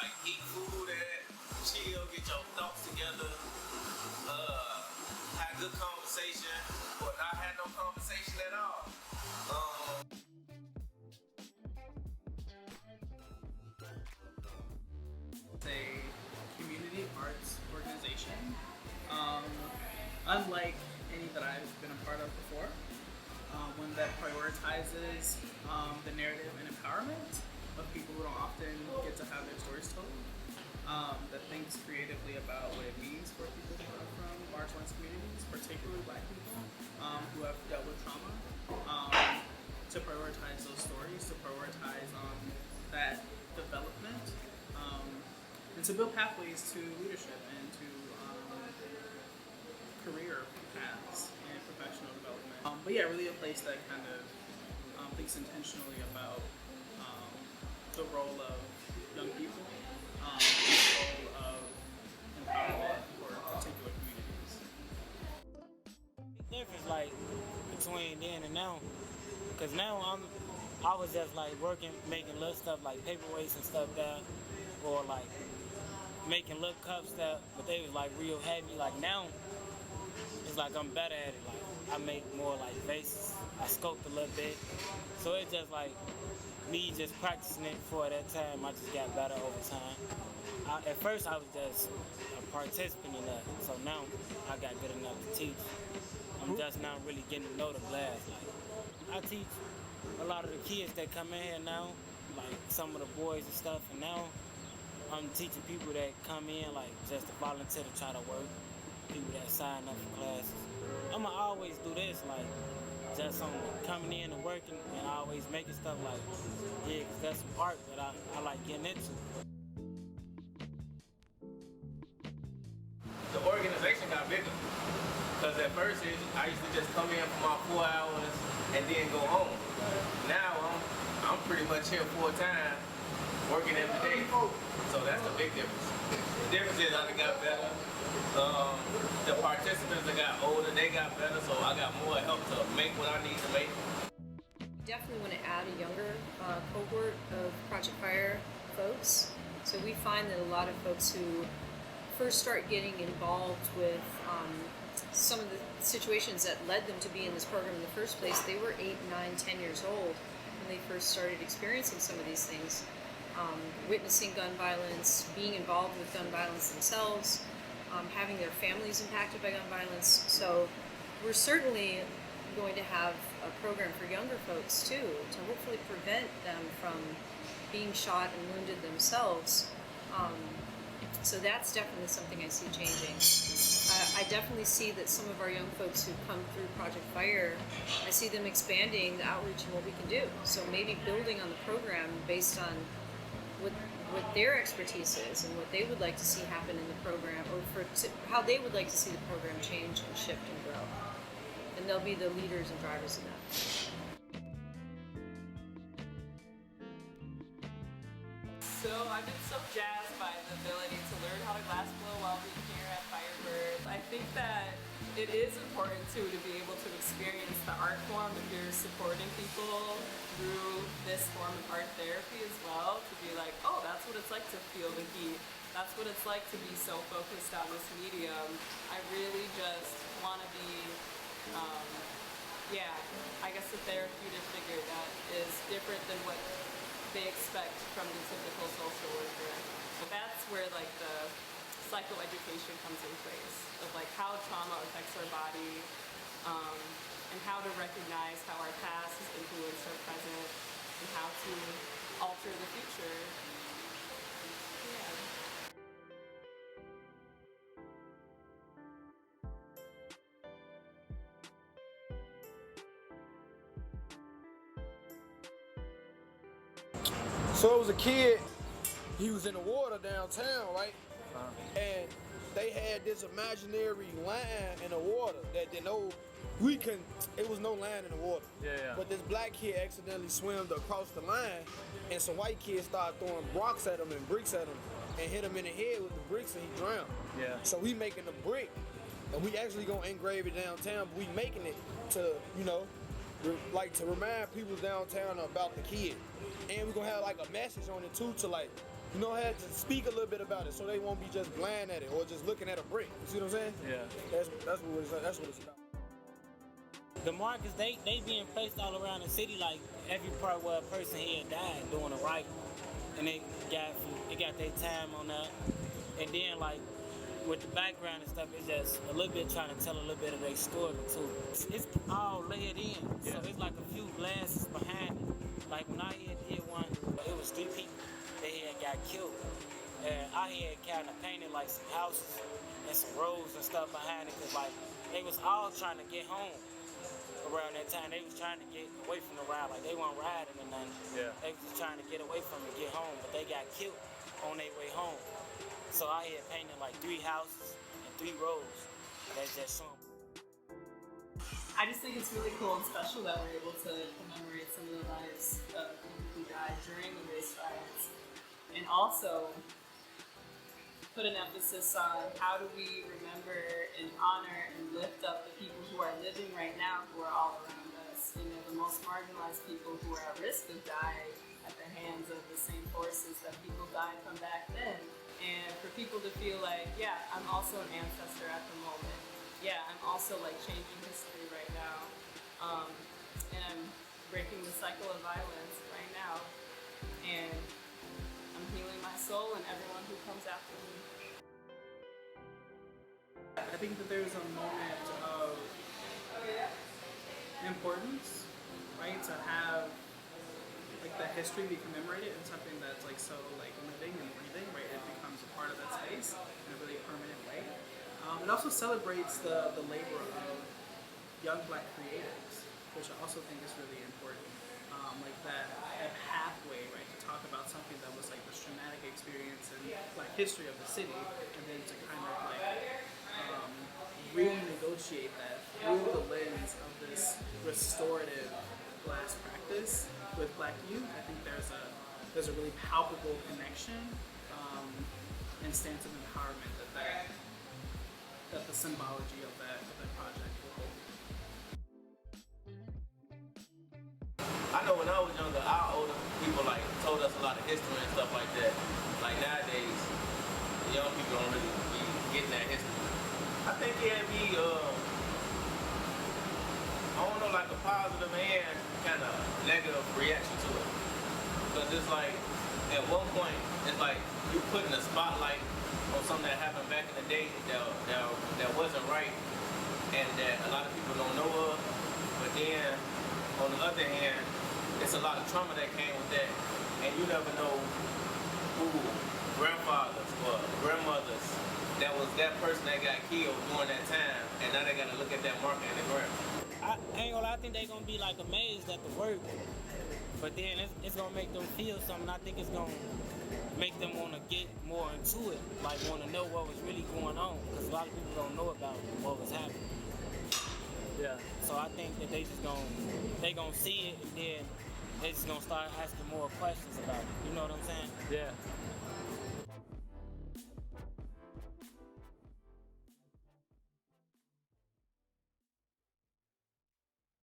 like eat food at, chill, get your thoughts together, have good conversation, or not have no conversation at all. It's a community arts organization. Unlike any that I've been a part of before, one that prioritizes the narrative and empowerment of people who don't often get to have their stories told, that thinks creatively about what it means for people who are from marginalized communities, particularly Black people, who have dealt with trauma, to prioritize those stories, to prioritize that development, and to build pathways to leadership and to career paths and professional development. But yeah, really a place that kind of thinks intentionally about the role of young people, the role of empowerment for particular communities. The difference like between then and now, because now I was just like working, making little stuff like paperweights and stuff that, or like making little cups that, but they was like real heavy. Like now, it's like I'm better at it. Like I make more like vases. I sculpt a little bit, so it's just like me just practicing it for that time. I just got better over time. At first, I was just a participant in that, so now I got good enough to teach. I'm just now really getting to know the class. Like I teach a lot of the kids that come in here now, like some of the boys and stuff, and now I'm teaching people that come in like just to volunteer to try to work, people that sign up for classes. I'ma always do this, like just on coming in and working and always making stuff like, yeah, 'cause that's some art that I like getting into. The organization got bigger. Because at first I used to just come in for my 4 hours and then go home. Now I'm pretty much here full time, working every day. So that's the big difference. The difference is I got better. The participants that got older, they got better, so I got more help to make what I need to make. Definitely want to add a younger cohort of Project Fire folks. So we find that a lot of folks who first start getting involved with some of the situations that led them to be in this program in the first place, they were 8, 9, 10 years old when they first started experiencing some of these things. Witnessing gun violence, being involved with gun violence themselves, having their families impacted by gun violence. So we're certainly going to have a program for younger folks too, to hopefully prevent them from being shot and wounded themselves. So that's definitely something I see changing. I definitely see that some of our young folks who come through Project Fire, I see them expanding the outreach and what we can do. So maybe building on the program based on what their expertise is and what they would like to see happen in the program, or how they would like to see the program change and shift and grow. And they'll be the leaders and drivers of that. So I've been so jazzed by the ability to learn how to glass blow while being here at Firebird. I think that it is important too to be able to experience the art form if you're supporting people through this form of art therapy as well, to be like, oh, that's what it's like to feel the heat. That's what it's like to be so focused on this medium. I really just want to be, I guess a therapeutic figure that is different than what they expect from the typical social worker. But that's where like the psychoeducation comes in place, of like how trauma affects our body, and how to recognize how our past has influenced our present, and how to alter the future. Yeah. So it was a kid, he was in the water downtown, right? And they had this imaginary line in the water that it was no line in the water. Yeah. But this black kid accidentally swam across the line, and some white kids started throwing rocks at him and bricks at him and hit him in the head with the bricks, and he drowned. Yeah. So we making a brick, and we actually gonna engrave it downtown, but we making it to, to remind people downtown about the kid. And we're gonna have like a message on it too, to like had to speak a little bit about it, so they won't be just blind at it or just looking at a brick. You see what I'm saying? Yeah. That's what it's about. The markers, they being placed all around the city, like every part where a person here died doing it right, and they got their time on that, and then like with the background and stuff, it's just a little bit trying to tell a little bit of their story too. It's all layered in, so it's like a few glasses behind it. Like when I did one, it was 3 people that had got killed, and I had kind of painted like some houses and some roads and stuff behind it, cause like they was all trying to get home. Around that time, they was trying to get away from the ride, like they weren't riding or nothing. Yeah. They was just trying to get away from it, get home, but they got killed on their way home. So I had painted like 3 houses and 3 roads. That's just some. I just think it's really cool and special that we're able to commemorate some of the lives of people who died during the race riots, and also put an emphasis on how do we remember and honor and lift up the people who are living right now, who are all around us, the most marginalized people who are at risk of dying at the hands of the same forces that people died from back then. And for people to feel like, yeah, I'm also an ancestor at the moment. Yeah, I'm also like changing history right now. And I'm breaking the cycle of violence right now. And I'm healing my soul and everyone who comes after me. I think that there's a moment of importance, right, to have like the history be commemorated in something that's like so like living and breathing, right? It becomes a part of that space in a really permanent way. It also celebrates the labor of young Black creatives, which I also think is really important. Like that pathway, right, to talk about something that was like this traumatic experience and Black history of the city, and then to kind of like renegotiate that through the lens of this restorative glass practice with Black youth. I think there's a really palpable connection and stance of empowerment that the symbology of that project will hold. I know when I was younger, our older people like told us a lot of history and stuff like that. Like nowadays, the young people don't really be getting that history. I think it'd be, I don't know, like a positive and kind of negative reaction to it. Because it's like, at one point, it's like you putting a spotlight on something that happened back in the day that wasn't right and that a lot of people don't know of. But then, on the other hand, it's a lot of trauma that came with that. And you never know who grandfathers or grandmothers that was that person that got killed during that time, and now they gotta look at that marker in the ground. I ain't gonna lie, I think they gonna be like amazed at the work, but then it's gonna make them feel something. I think it's gonna make them wanna get more into it, like wanna know what was really going on, because a lot of people don't know about what was happening. Yeah. So I think that they gonna see it, and then they just gonna start asking more questions about it. You know what I'm saying? Yeah.